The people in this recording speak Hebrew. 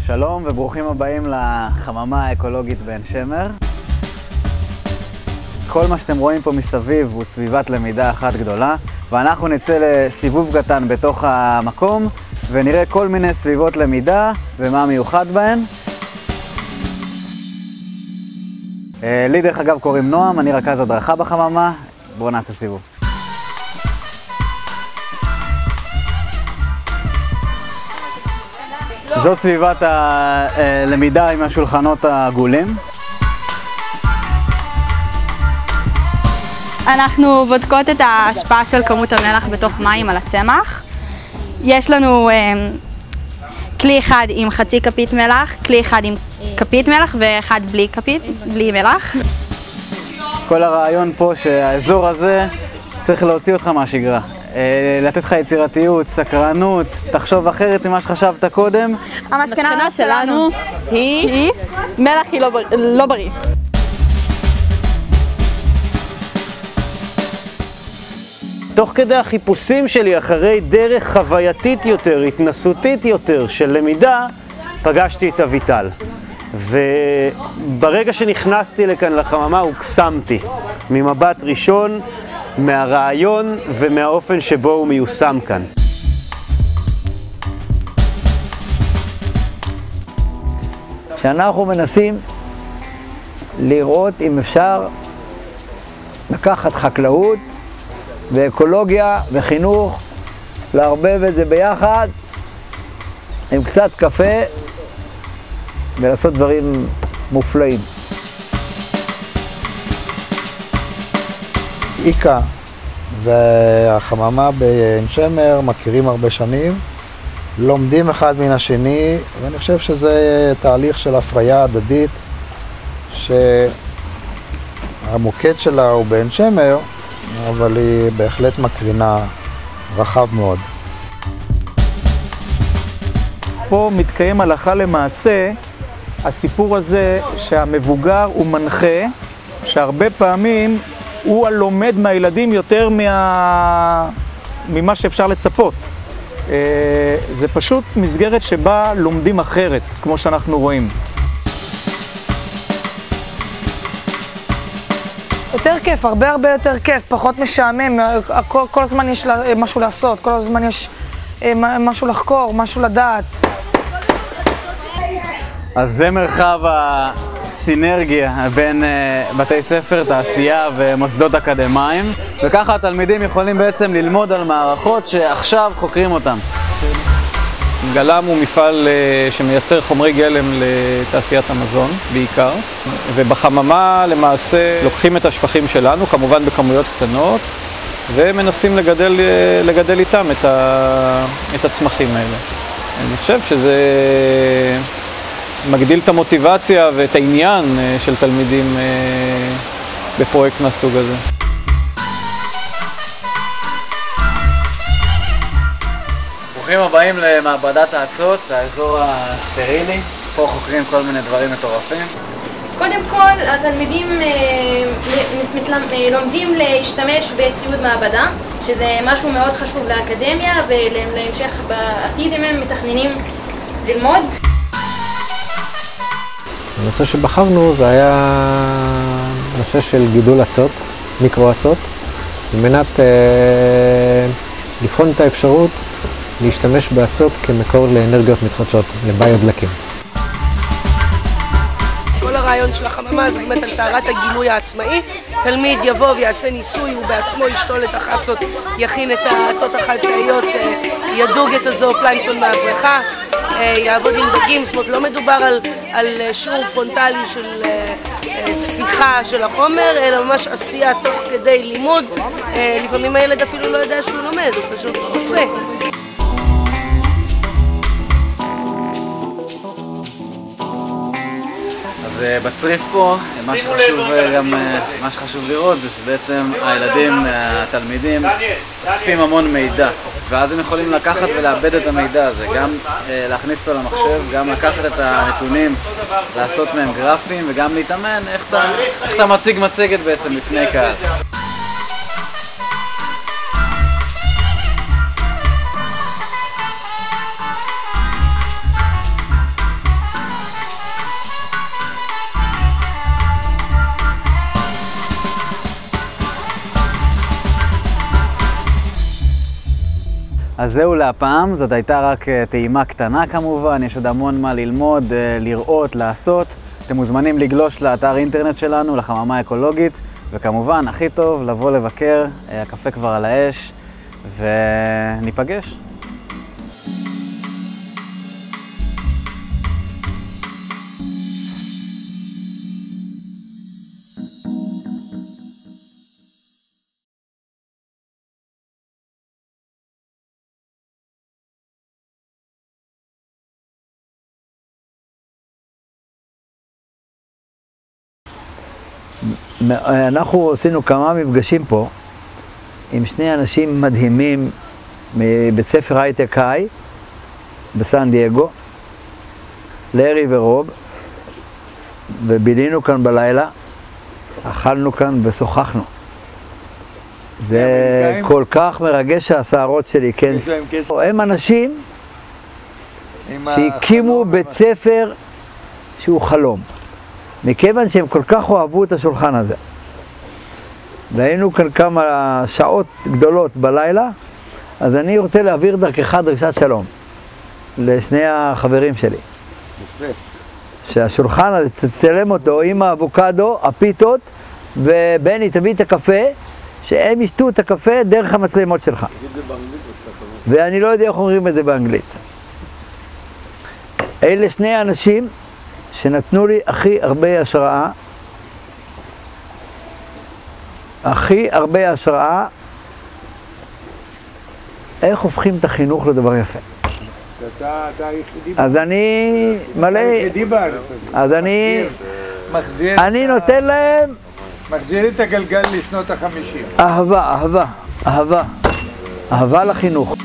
שלום וברוכים הבאים לחממה האקולוגית בעין שמר. כל מה שאתם רואים פה מסביב הוא סביבת למידה אחת גדולה, ואנחנו נצא לסיבוב קטן בתוך המקום ונראה כל מיני סביבות למידה ומה מיוחד בהן. לי דרך אגב קוראים נועם, אני רכז הדרכה בחממה. בואו נעשה סיבוב. זו סביבת הלמידה עם השולחנות העגולים. אנחנו בודקות את ההשפעה של כמות המלח בתוך מים על הצמח. יש לנו כלי אחד עם חצי כפית מלח, כלי אחד עם כפית מלח ואחד בלי מלח. כל הרעיון פה שהאזור הזה צריך להוציא אותך מהשגרה. לתת לך יצירתיות, סקרנות, תחשוב אחרת ממה שחשבת קודם. המסקנה שלנו היא מלח היא לא בריא. תוך כדי החיפושים שלי אחרי דרך חווייתית יותר, התנסותית יותר של למידה, פגשתי את אביטל. וברגע שנכנסתי לכאן לחממה הוקסמתי ממבט ראשון, מהרעיון ומהאופן שבו הוא מיושם כאן. שאנחנו מנסים לראות אם אפשר לקחת חקלאות ואקולוגיה וחינוך, לערבב את זה ביחד עם קצת קפה ולעשות דברים מופלאים. איקה והחממה בעין שמר מכירים הרבה שנים, לומדים אחד מן השני, ואני חושב שזה תהליך של הפריה הדדית שהמוקד שלה הוא בעין שמר, אבל היא בהחלט מקרינה רחב מאוד. פה מתקיים הלכה למעשה הסיפור הזה שהמבוגר הוא מנחה, שהרבה פעמים הוא הלומד מהילדים יותר ממה שאפשר לצפות. זה פשוט מסגרת שבה לומדים אחרת, כמו שאנחנו רואים. יותר כיף, הרבה יותר כיף, פחות משעמם, כל הזמן יש משהו לעשות, כל הזמן יש משהו לחקור, משהו לדעת. אז זה מרחב הסינרגיה בין בתי ספר, תעשייה ומוסדות אקדמיים, וככה התלמידים יכולים בעצם ללמוד על מערכות שעכשיו חוקרים אותם. גלם הוא מפעל שמייצר חומרי גלם לתעשיית המזון בעיקר, ובחממה למעשה לוקחים את השפכים שלנו, כמובן בכמויות קטנות, ומנסים לגדל איתם את הצמחים האלה. אני חושב שזה מגדיל את המוטיבציה ואת העניין של תלמידים בפרויקט מהסוג הזה. ברוכים הבאים למעבדת האצות, האזור הסטרילי. פה חוקרים כל מיני דברים מטורפים. קודם כל, התלמידים לומדים להשתמש בציוד מעבדה, שזה משהו מאוד חשוב לאקדמיה ולהמשך בעתיד אם הם מתכננים ללמוד. הנושא שבחרנו זה היה נושא של גידול אצות, מיקרו-אצות, על מנת לבחון את האפשרות להשתמש באצות כמקור לאנרגיות מתחדשות, לביודלקים. כל הרעיון של החממה זה באמת על טהרת הגילוי העצמאי. תלמיד יבוא ויעשה ניסוי, הוא בעצמו ישתול את החסות, יכין את האצות החקלאיות, ידוג את הזואופלנקטון מהבריכה, יעבוד עם דגים. זאת אומרת, לא מדובר על שיעור פרונטלי של ספיחה של החומר, אלא ממש עשייה תוך כדי לימוד. לפעמים הילד אפילו לא יודע שהוא לומד, הוא פשוט עושה. אז בצריף פה, מה שחשוב לראות זה שבעצם הילדים, התלמידים, אוספים המון מידע, ואז הם יכולים לקחת ולאבד את המידע הזה, גם להכניס אותו למחשב, גם לקחת את הנתונים, לעשות מהם גרפים, וגם להתאמן איך אתה מציג מצגת בעצם לפני קהל. אז זהו להפעם, זאת הייתה רק טעימה קטנה כמובן, יש עוד המון מה ללמוד, לראות, לעשות. אתם מוזמנים לגלוש לאתר אינטרנט שלנו, לחממה אקולוגית, וכמובן, הכי טוב לבוא לבקר, הקפה כבר על האש, וניפגש. אנחנו עשינו כמה מפגשים פה עם שני אנשים מדהימים מבית ספר הייטק היי בסן דייגו, לארי ורוב, ובילינו כאן בלילה, אכלנו כאן ושוחחנו. זה כל כך מרגש השערות שלי, כן. הם אנשים שהקימו בית ספר שהוא חלום. מכיוון שהם כל כך אוהבו את השולחן הזה. והיינו כאן כמה שעות גדולות בלילה, אז אני רוצה להעביר דרכך דרישת שלום לשני החברים שלי. שהשולחן הזה, תצלם אותו עם האבוקדו, הפיתות, ובני תביא את הקפה, שהם ישתו את הקפה דרך המצלמות שלך. ואני לא יודע איך אומרים את זה באנגלית. אלה שני האנשים שנתנו לי הכי הרבה השראה, איך הופכים את החינוך לדבר יפה. אז אני מלא, אז אני נותן להם מחזיר את הגלגל לשנות ה-50. אהבה לחינוך.